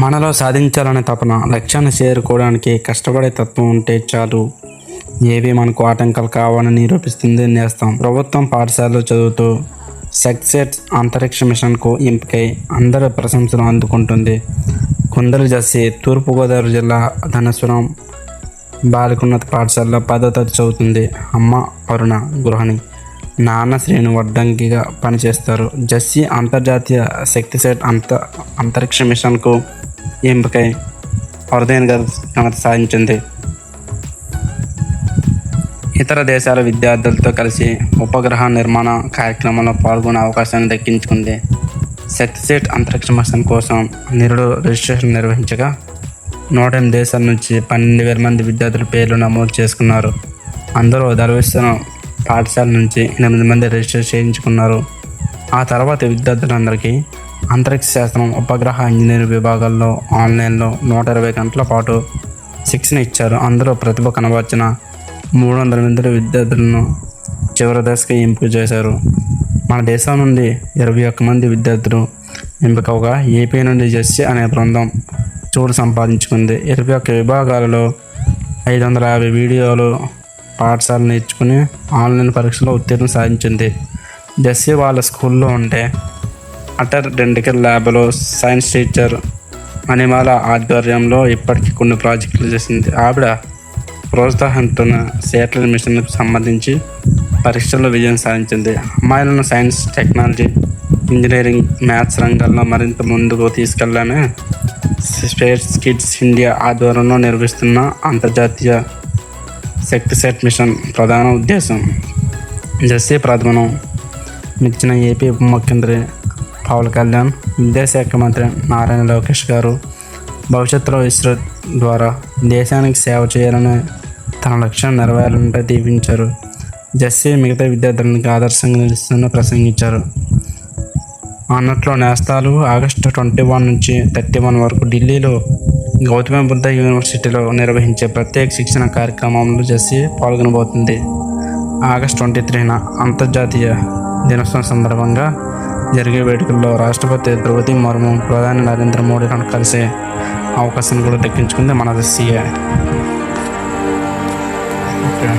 మనలో సాధించాలనే తపన, లక్ష్యాన్ని చేరుకోవడానికి కష్టపడే తత్వం ఉంటే చాలు. ఏవి మనకు ఆటంకాలు కావాలని నిరూపిస్తుంది నేస్తం. ప్రభుత్వం పాఠశాలలో చదువుతూ సక్సెస్ అంతరిక్ష మిషన్కు ఎంపికై అందరి ప్రశంసలు అందుకుంటుంది. కుందరు జస్సి తూర్పుగోదావరి జిల్లా ధనేశ్వరం బాలికోన్నత పాఠశాలలో 10వ తరగతి చదువుతుంది. అమ్మ అరుణ గృహిణి, నాన్న శ్రీను వడ్డంగిగా పనిచేస్తారు. జస్సి అంతర్జాతీయ శక్తిసేట్ అంతరిక్ష మిషన్కు ఎంపికై అరుదైన ఘనత సాధించింది. ఇతర దేశాల విద్యార్థులతో కలిసి ఉపగ్రహ నిర్మాణ కార్యక్రమంలో పాల్గొనే అవకాశాన్ని దక్కించుకుంది. శక్తిసేట్ అంతరిక్ష మిషన్ కోసం నిరుడు రిజిస్ట్రేషన్ నిర్వహించగా 108 దేశాల నుంచి 12,000 మంది విద్యార్థుల పేర్లు నమోదు చేసుకున్నారు. అందరూ ధర్మేశ్వరం పాఠశాల నుంచి 8 మంది రిజిస్టర్ చేయించుకున్నారు. ఆ తర్వాత విద్యార్థులందరికీ అంతరిక్ష శాస్త్రం, ఉపగ్రహ ఇంజనీరింగ్ విభాగాల్లో ఆన్లైన్లో 120 గంటల పాటు శిక్షణ ఇచ్చారు. అందులో ప్రతిభ కనబర్చిన 300 మంది విద్యార్థులను చివరి దశకు ఎంపిక చేశారు. మన దేశం నుండి 21 మంది విద్యార్థులు ఎంపికవగా ఏపీ నుండి జస్సి అనే బృందం చోటు సంపాదించుకుంది. 21 విభాగాలలో 550 వీడియోలు పాఠశాల నేర్చుకుని ఆన్లైన్ పరీక్షలో ఉత్తీర్ణం సాధించింది. జస్సి వాళ్ళ స్కూల్లో ఉంటే అటర్ డెంటికల్ ల్యాబ్లో సైన్స్ టీచర్ మణిమాల ఆధ్వర్యంలో ఇప్పటికీ కొన్ని ప్రాజెక్టులు చేసింది. ఆవిడ ప్రోత్సాహంతోన శాటిలైట్ మిషన్కు సంబంధించి పరీక్షల్లో విజయం సాధించింది. అమ్మాయిలను సైన్స్, టెక్నాలజీ, ఇంజనీరింగ్, మ్యాథ్స్ రంగాల్లో మరింత ముందుకు తీసుకెళ్లాలని స్పేస్ కిడ్స్ ఇండియా ఆధ్వర్యంలో నిర్వహిస్తున్న అంతర్జాతీయ శక్తిసేట్ మిషన్ ప్రధాన ఉద్దేశం. జస్సి ప్రతిభను మెచ్చిన ఏపీ ఉప ముఖ్యమంత్రి పవన్ కళ్యాణ్, విద్యాశాఖ మంత్రి నారాయణ లోకేష్ గారు భవిష్యత్తులో ఇస్రో ద్వారా దేశానికి సేవ చేయాలని తన లక్ష్యం నెరవేరాలంటే దీవించారు. జస్సి మిగతా విద్యార్థులకు ఆదర్శంగా నిలుస్తుందని ప్రసంగించారు. అన్నట్లో నేస్తాలు ఆగస్టు 21 నుంచి 31 వరకు ఢిల్లీలో గౌతమ బుద్ధ యూనివర్సిటీలో నిర్వహించే ప్రత్యేక శిక్షణ కార్యక్రమంలో జస్సి పాల్గొనబోతుంది. ఆగస్టు 23న అంతర్జాతీయ దినోత్సవం సందర్భంగా జరిగే వేడుకల్లో రాష్ట్రపతి ద్రౌపది ముర్ము, ప్రధాని నరేంద్ర మోడీలను కలిసే అవకాశాన్ని కూడా దక్కించుకుంది మన జస్సియే. ఓకే.